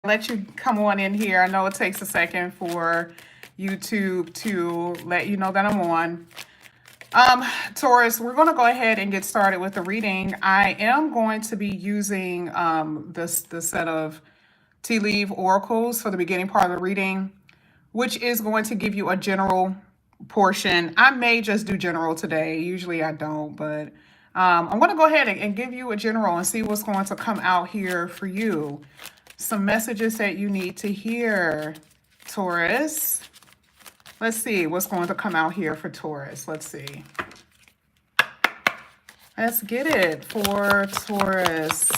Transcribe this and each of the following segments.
Let you come on in here. I know it takes a second for YouTube to let you know that I'm on. Taurus, we're going to go ahead and get started with the reading. I am going to be using this set of tea leaf oracles for the beginning part of the reading, which is going to give you a general portion. I may just do general today. Usually I don't, but I'm going to go ahead and give you a general and see what's going to come out here for you. Some messages that you need to hear, Taurus. Let's see what's going to come out here for Taurus. Let's see. Let's get it for Taurus.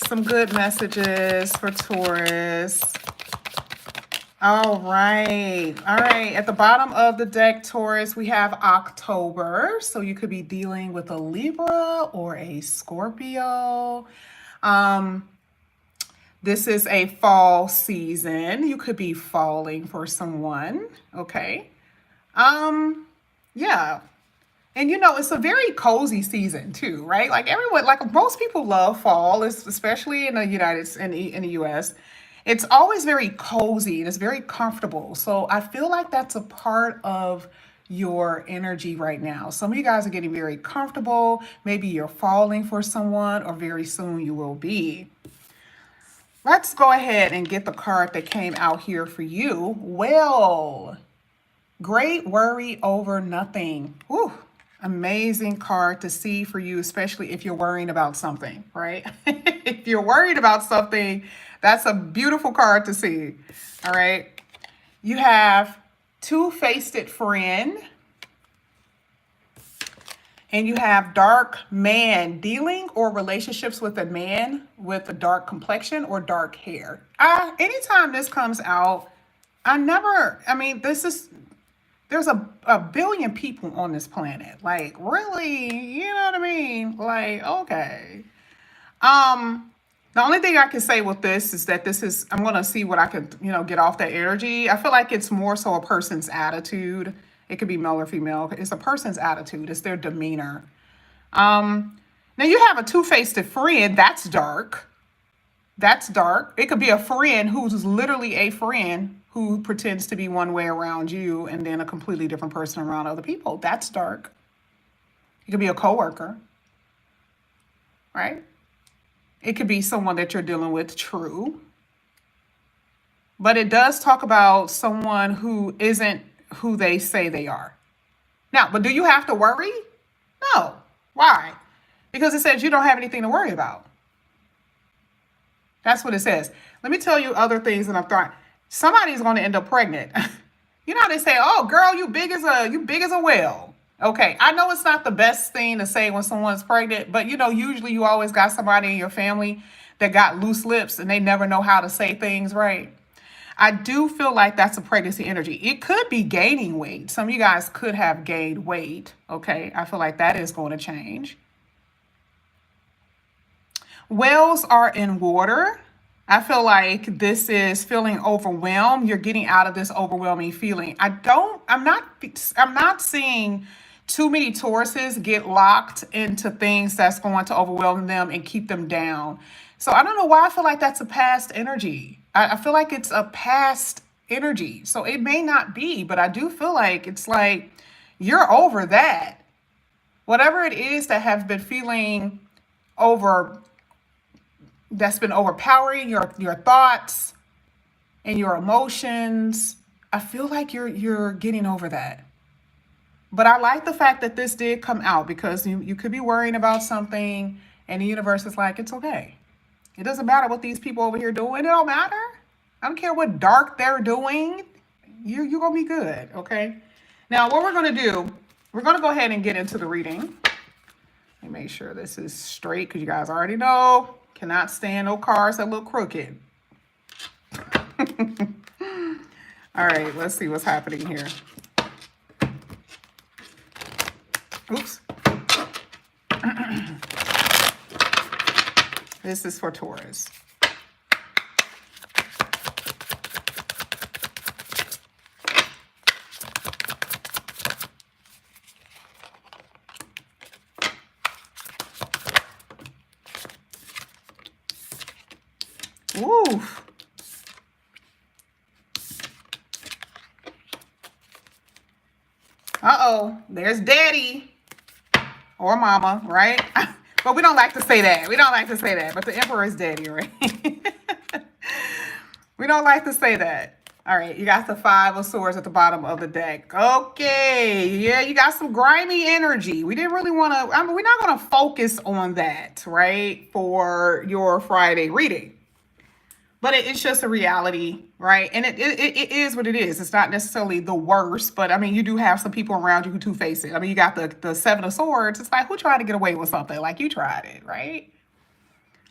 Some good messages for Taurus. All right. All right. At the bottom of the deck, Taurus, we have October. So you could be dealing with a Libra or a Scorpio. This is a fall season. You could be falling for someone. Okay. Yeah. And you know, it's a very cozy season too, right? Like everyone, like most people love fall, especially in the in the US. It's always very cozy and it's very comfortable. So I feel like that's a part of your energy right now. Some of you guys are getting very comfortable. Maybe you're falling for someone, or very soon you will be. Let's go ahead and get the card that came out here for you. Well, great worry over nothing. Whew. Amazing card to see for you, especially if you're worrying about something, right? If you're worried about something, that's a beautiful card to see. All right. You have two-faced friend. And you have dark man, dealing or relationships with a man with a dark complexion or dark hair. Anytime this comes out, there's a billion people on this planet. Like, really, you know what I mean? Like, okay. The only thing I can say with this is that I'm going to see what I can, get off that energy. I feel like it's more so a person's attitude. It could be male or female. It's a person's attitude. It's their demeanor. Now you have a two-faced friend. That's dark. That's dark. It could be a friend who's literally a friend who pretends to be one way around you and then a completely different person around other people. That's dark. It could be a coworker, right? It could be someone that you're dealing with, true. But it does talk about someone who isn't who they say they are. Now, but do you have to worry? No. Why? Because it says you don't have anything to worry about. That's what it says. Let me tell you other things that I've thought. Somebody's going to end up pregnant. You know how they say, "Oh, girl, you big as a whale." Okay, I know it's not the best thing to say when someone's pregnant, but usually you always got somebody in your family that got loose lips and they never know how to say things right. I do feel like that's a pregnancy energy. It could be gaining weight. Some of you guys could have gained weight. Okay, I feel like that is going to change. Whales are in water. I feel like this is feeling overwhelmed. You're getting out of this overwhelming feeling. I'm not seeing too many Tauruses get locked into things that's going to overwhelm them and keep them down. So I don't know why I feel like that's a past energy. I feel like it's a past energy. So it may not be, but I do feel like it's like you're over that. Whatever it is that has been feeling that's been overpowering your thoughts and your emotions, I feel like you're getting over that. But I like the fact that this did come out, because you could be worrying about something and the universe is like, it's okay. It doesn't matter what these people over here doing. It don't matter. I don't care what dark they're doing. You're going to be good, okay? Now, what we're going to do, we're going to go ahead and get into the reading. Let me make sure this is straight, because you guys already know, cannot stand no cards that look crooked. All right, let's see what's happening here. Oops. This is for Taurus. Ooh. Oof. Uh-oh. There's daddy or mama, right? But we don't like to say that. We don't like to say that. But the emperor is daddy, right? We don't like to say that. All right, you got the Five of Swords at the bottom of the deck. Okay, yeah, you got some grimy energy. We didn't really want to, I mean, we're not going to focus on that, right, for your Friday reading. But it's just a reality, right? And it is what it is. It's not necessarily the worst, but I mean, you do have some people around you who two-face it. I mean, you got the Seven of Swords. It's like, who tried to get away with something? Like, you tried it, right?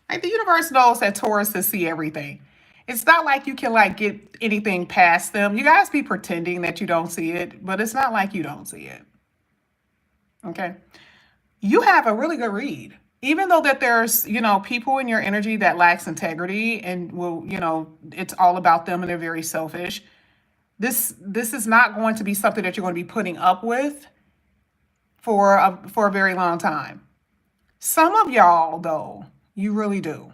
Like, the universe knows that Tauruses see everything. It's not like you can like get anything past them. You guys be pretending that you don't see it, but it's not like you don't see it. Okay. You have a really good read. Even though that there's, people in your energy that lacks integrity and will, it's all about them and they're very selfish. This is not going to be something that you're going to be putting up with for a very long time. Some of y'all though, you really do.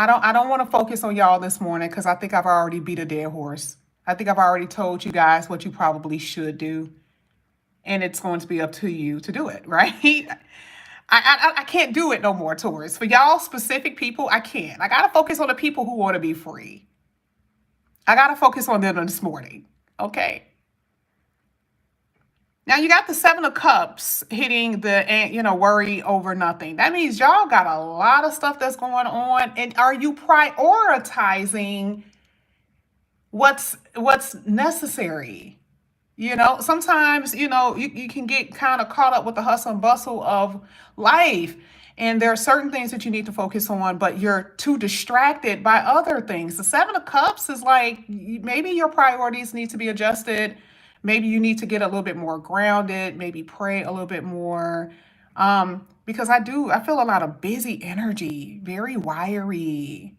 I don't want to focus on y'all this morning because I think I've already beat a dead horse. I think I've already told you guys what you probably should do. And it's going to be up to you to do it, right? I can't do it no more, Taurus. For y'all specific people, I can't. I got to focus on the people who want to be free. I got to focus on them this morning, okay? Now you got the Seven of Cups hitting the, worry over nothing. That means y'all got a lot of stuff that's going on. And are you prioritizing what's necessary? Sometimes, you can get kind of caught up with the hustle and bustle of life. And there are certain things that you need to focus on, but you're too distracted by other things. The Seven of Cups is like, maybe your priorities need to be adjusted. Maybe you need to get a little bit more grounded, maybe pray a little bit more. Because I feel a lot of busy energy, very wiry,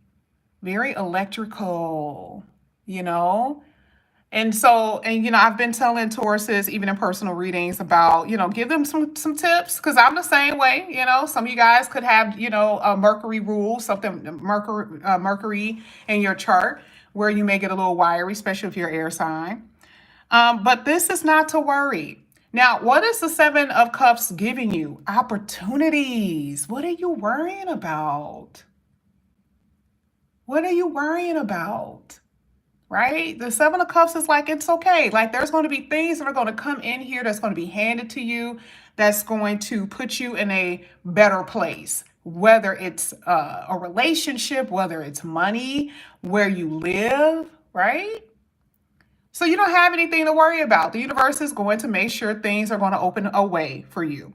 very electrical, you know? And so, I've been telling Tauruses, even in personal readings, about, give them some tips, because I'm the same way. Some of you guys could have, a Mercury rule, something, Mercury in your chart, where you may get a little wiry, especially if you're air sign. But this is not to worry. Now, what is the Seven of Cups giving you? Opportunities. What are you worrying about? What are you worrying about? Right? The Seven of Cups is like, it's okay. Like, there's going to be things that are going to come in here that's going to be handed to you, that's going to put you in a better place. Whether it's a relationship, whether it's money, where you live, right? So you don't have anything to worry about. The universe is going to make sure things are going to open a way for you.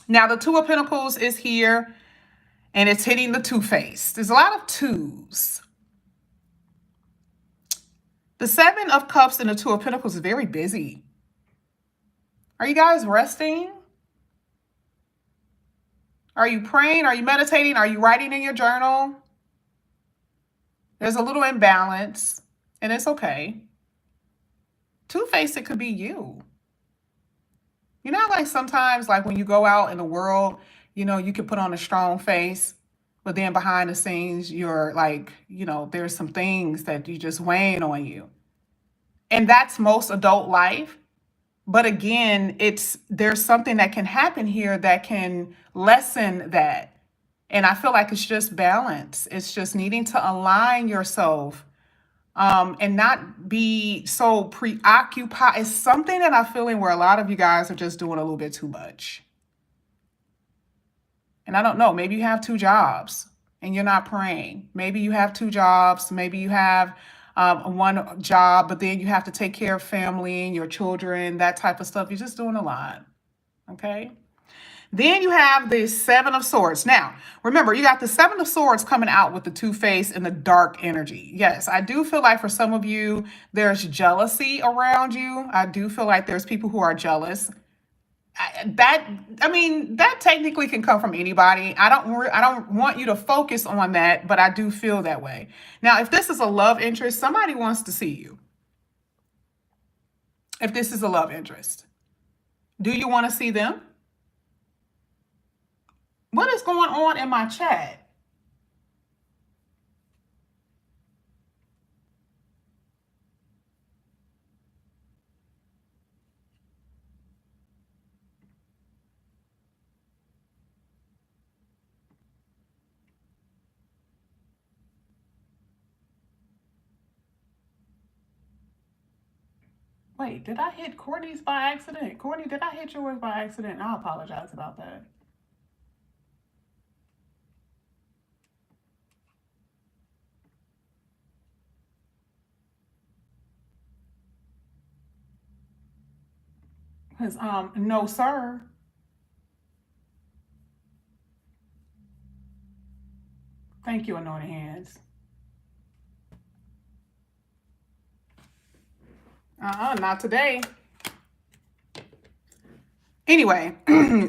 Now, the Two of Pentacles is here, and it's hitting the two-face. There's a lot of twos. The Seven of Cups and the Two of Pentacles is very busy. Are you guys resting? Are you praying? Are you meditating? Are you writing in your journal? There's a little imbalance, and it's okay. Two-faced, it could be you. Like sometimes, like when you go out in the world, you can put on a strong face, but then behind the scenes, you're like, there's some things that you just weighing on you. And that's most adult life. But again, there's something that can happen here that can lessen that. And I feel like it's just balance. It's just needing to align yourself and not be so preoccupied. It's something that I'm feeling where a lot of you guys are just doing a little bit too much. And I don't know, maybe you have two jobs and you're not praying. Maybe you have two jobs. Maybe you have one job, but then you have to take care of family and your children, that type of stuff. You're just doing a lot. Okay. Then you have the Seven of Swords. Now, remember, you got the Seven of Swords coming out with the two-face and the dark energy. Yes, I do feel like for some of you, there's jealousy around you. I do feel like there's people who are jealous. That technically can come from anybody. I don't want you to focus on that, but I do feel that way. Now, if this is a love interest, somebody wants to see you. If this is a love interest, do you want to see them? What is going on in my chat? Wait, did I hit Courtney's by accident? Courtney, did I hit yours by accident? I apologize about that. Because no sir. Thank you, Anointed Hands. Not today. Anyway,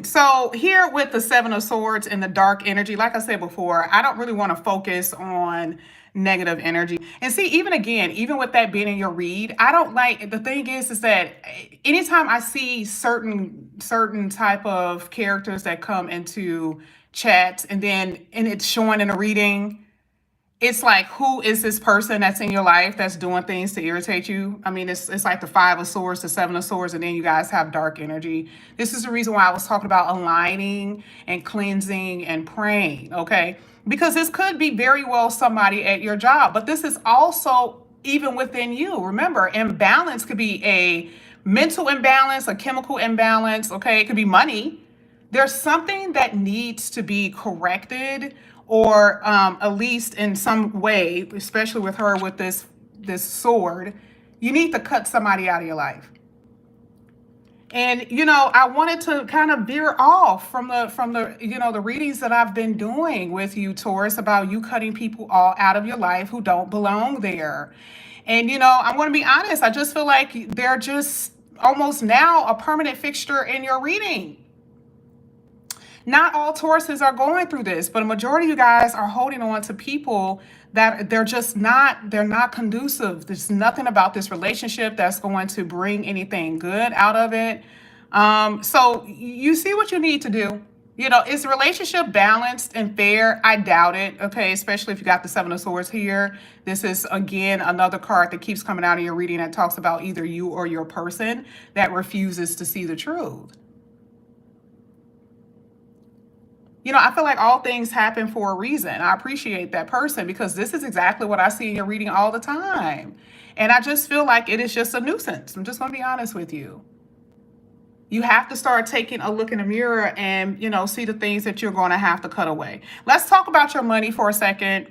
so here with the Seven of Swords and the dark energy, like I said before, I don't really want to focus on negative energy. And see, even again, even with that being in your read, I don't like, the thing is that anytime I see certain type of characters that come into chats and it's showing in a reading, it's like, who is this person that's in your life that's doing things to irritate you? I mean, it's like the Five of Swords, the Seven of Swords, and then you guys have dark energy. This is the reason why I was talking about aligning and cleansing and praying, okay? Because this could be very well somebody at your job, but this is also even within you. Remember, imbalance could be a mental imbalance, a chemical imbalance, okay? It could be money. There's something that needs to be corrected, or at least in some way, especially with her with this sword. You need to cut somebody out of your life. And I wanted to kind of veer off from the the readings that I've been doing with you, Taurus, about you cutting people all out of your life who don't belong there. And I'm going to be honest, I just feel like they're just almost now a permanent fixture in your reading. Not all Tauruses are going through this, but a majority of you guys are holding on to people that they're not conducive. There's nothing about this relationship that's going to bring anything good out of it. So you see what you need to do. Is the relationship balanced and fair? I doubt it. Okay, especially if you got the Seven of Swords here. This is again another card that keeps coming out in your reading that talks about either you or your person that refuses to see the truth. I feel like all things happen for a reason. I appreciate that person because this is exactly what I see in your reading all the time. And I just feel like it is just a nuisance. I'm just going to be honest with you. You have to start taking a look in the mirror and, see the things that you're going to have to cut away. Let's talk about your money for a second.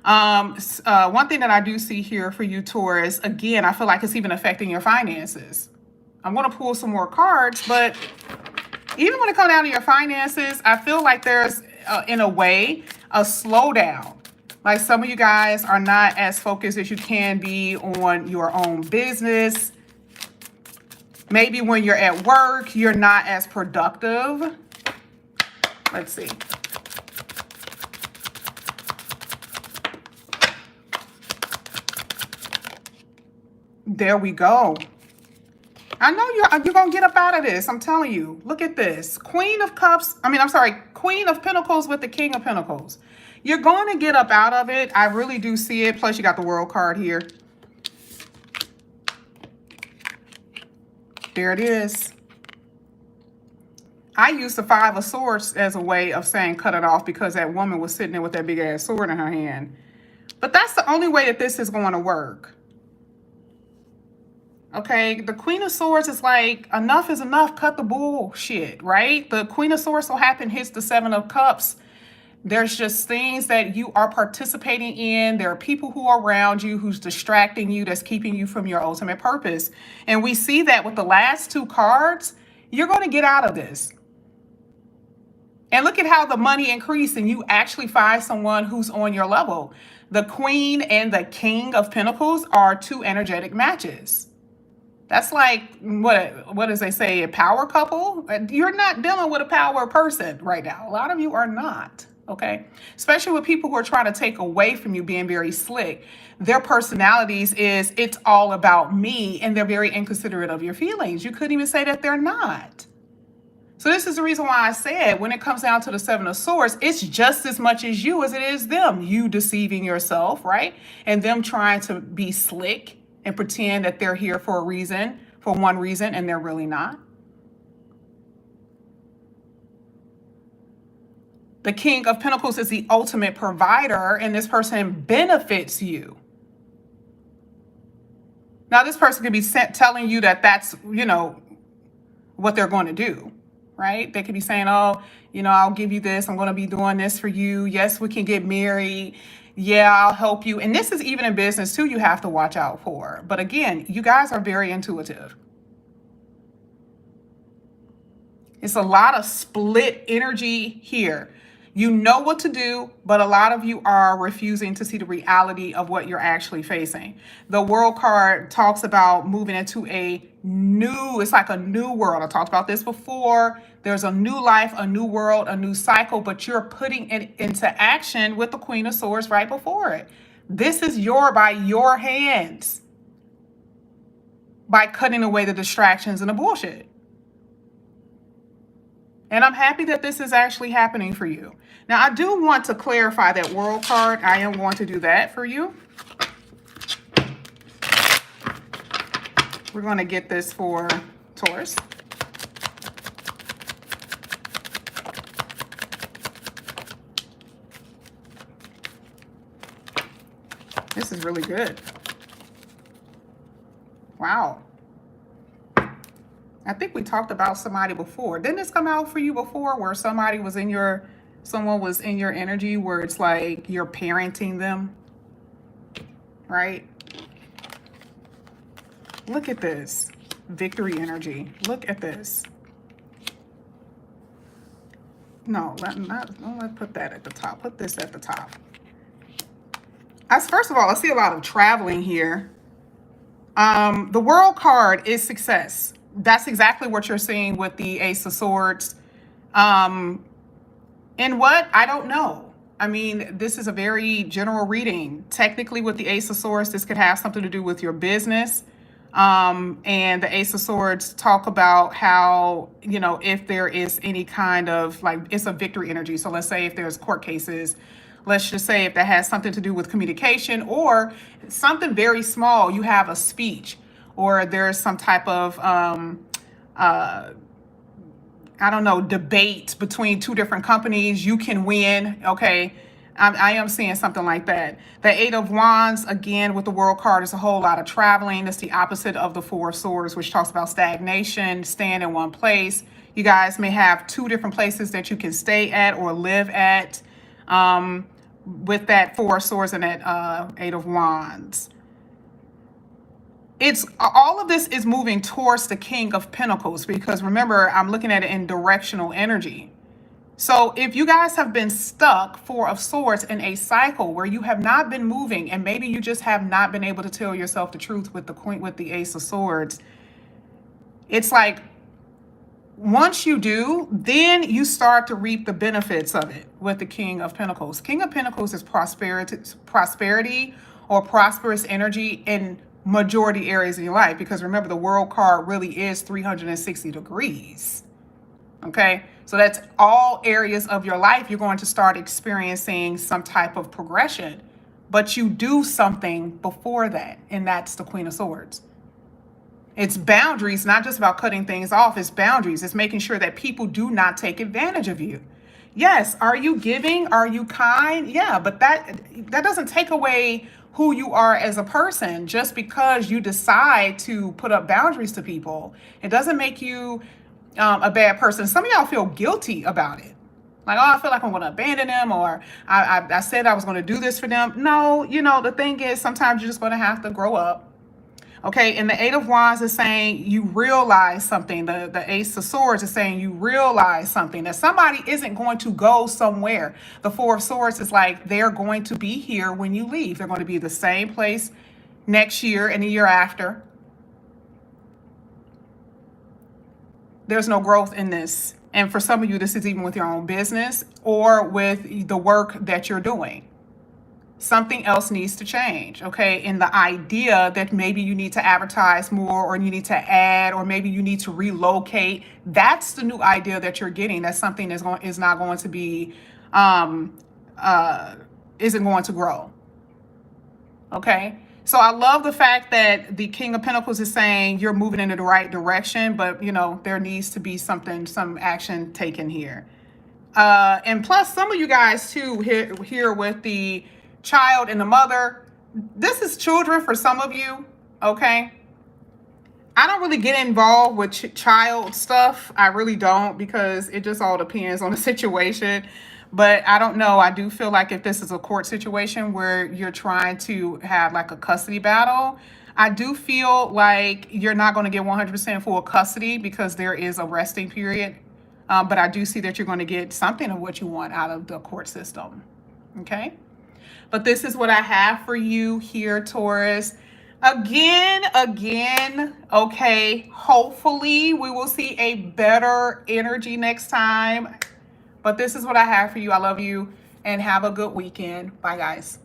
One thing that I do see here for you, Taurus, again, I feel like it's even affecting your finances. I'm going to pull some more cards, but even when it comes down to your finances, I feel like there's, in a way, a slowdown. Like some of you guys are not as focused as you can be on your own business. Maybe when you're at work, you're not as productive. Let's see. There we go. I know you're going to get up out of this. I'm telling you. Look at this. Queen of Pentacles with the King of Pentacles. You're going to get up out of it. I really do see it. Plus, you got the World card here. There it is. I used the Five of Swords as a way of saying cut it off because that woman was sitting there with that big ass sword in her hand. But that's the only way that this is going to work. Okay, the Queen of Swords is like, enough is enough, cut the bullshit, right? The Queen of Swords so happen hits the Seven of Cups. There's just things that you are participating in. There are people who are around you who's distracting you, that's keeping you from your ultimate purpose. And we see that with the last two cards. You're going to get out of this. And look at how the money increased and you actually find someone who's on your level. The Queen and the King of Pentacles are two energetic matches. That's like, what does they say, a power couple? You're not dealing with a power person right now. A lot of you are not, okay? Especially with people who are trying to take away from you being very slick. Their personalities is, it's all about me, and they're very inconsiderate of your feelings. You couldn't even say that they're not. So this is the reason why I said when it comes down to the Seven of Swords, it's just as much as you as it is them. You deceiving yourself, right? And them trying to be slick and pretend that they're here for a reason, for one reason, and they're really not. The King of Pentacles is the ultimate provider, and this person benefits you. Now, this person could be telling you that that's, what they're going to do, right? They could be saying, oh, I'll give you this. I'm going to be doing this for you. Yes, we can get married. Yeah, I'll help you. And this is even in business too, you have to watch out for. But again, you guys are very intuitive. It's a lot of split energy here. You know what to do, but a lot of you are refusing to see the reality of what you're actually facing. The World card talks about moving into it's like a new world. I talked about this before. There's a new life, a new world, a new cycle, but you're putting it into action with the Queen of Swords right before it. This is by your hands, by cutting away the distractions and the bullshit. And I'm happy that this is actually happening for you. Now, I do want to clarify that World card. I am going to do that for you. We're going to get this for Taurus. This is really good. Wow. I think we talked about somebody before. Didn't this come out for you before where someone was in your energy where it's like you're parenting them, right? Look at this. Victory energy. Look at this. No, let's put that at the top. Put this at the top. First of all, I see a lot of traveling here. The World card is success. That's exactly what you're seeing with the Ace of Swords. And what? I don't know. I mean, this is a very general reading. Technically, with the Ace of Swords, this could have something to do with your business. And the Ace of Swords talk about how, if there is any kind of, it's a victory energy. So let's say if there's court cases, let's just say if that has something to do with communication or something very small, you have a speech, or there's some type of, debate between two different companies, you can win, okay? I am seeing something like that. The Eight of Wands, again, with the World card, is a whole lot of traveling. It's the opposite of the Four of Swords, which talks about stagnation, staying in one place. You guys may have two different places that you can stay at or live at with that Four of Swords and that Eight of Wands. All of this is moving towards the King of Pentacles, because remember, I'm looking at it in directional energy. So if you guys have been stuck, Four of Swords, in a cycle where you have not been moving, and maybe you just have not been able to tell yourself the truth with the Ace of Swords, it's like once you do, then you start to reap the benefits of it with the King of Pentacles. King of Pentacles is prosperity or prosperous energy in majority areas in your life, because remember, the World card really is 360 degrees. Okay, so that's all areas of your life you're going to start experiencing some type of progression, but you do something before that, and that's the Queen of Swords. It's boundaries, not just about cutting things off. It's boundaries. It's making sure that people do not take advantage of you. Yes, are you giving? Are you kind? Yeah, but that doesn't take away who you are as a person. Just because you decide to put up boundaries to people, it doesn't make you a bad person. Some of y'all feel guilty about it. Like, oh, I feel like I'm going to abandon them, or I said I was going to do this for them. No, the thing is, sometimes you're just going to have to grow up. Okay, and the Eight of Wands is saying you realize something. The Ace of Swords is saying you realize something, that somebody isn't going to go somewhere. The Four of Swords is like they're going to be here when you leave. They're going to be the same place next year and the year after. There's no growth in this. And for some of you, this is even with your own business or with the work that you're doing. Something else needs to change, okay? And the idea that maybe you need to advertise more, or you need to add, or maybe you need to relocate, that's the new idea that you're getting. That's something is not going to be, isn't going to grow, okay? So I love the fact that the King of Pentacles is saying you're moving in the right direction, but there needs to be some action taken here. And plus, some of you guys too here with the child and the mother, this is children for some of you, okay? I don't really get involved with child stuff. I really don't, because it just all depends on the situation. But I don't know. I do feel like if this is a court situation where you're trying to have like a custody battle, I do feel like you're not going to get 100% full custody because there is a resting period. But I do see that you're going to get something of what you want out of the court system. Okay. But this is what I have for you here, Taurus. Again, okay, hopefully we will see a better energy next time. But this is what I have for you. I love you and have a good weekend. Bye, guys.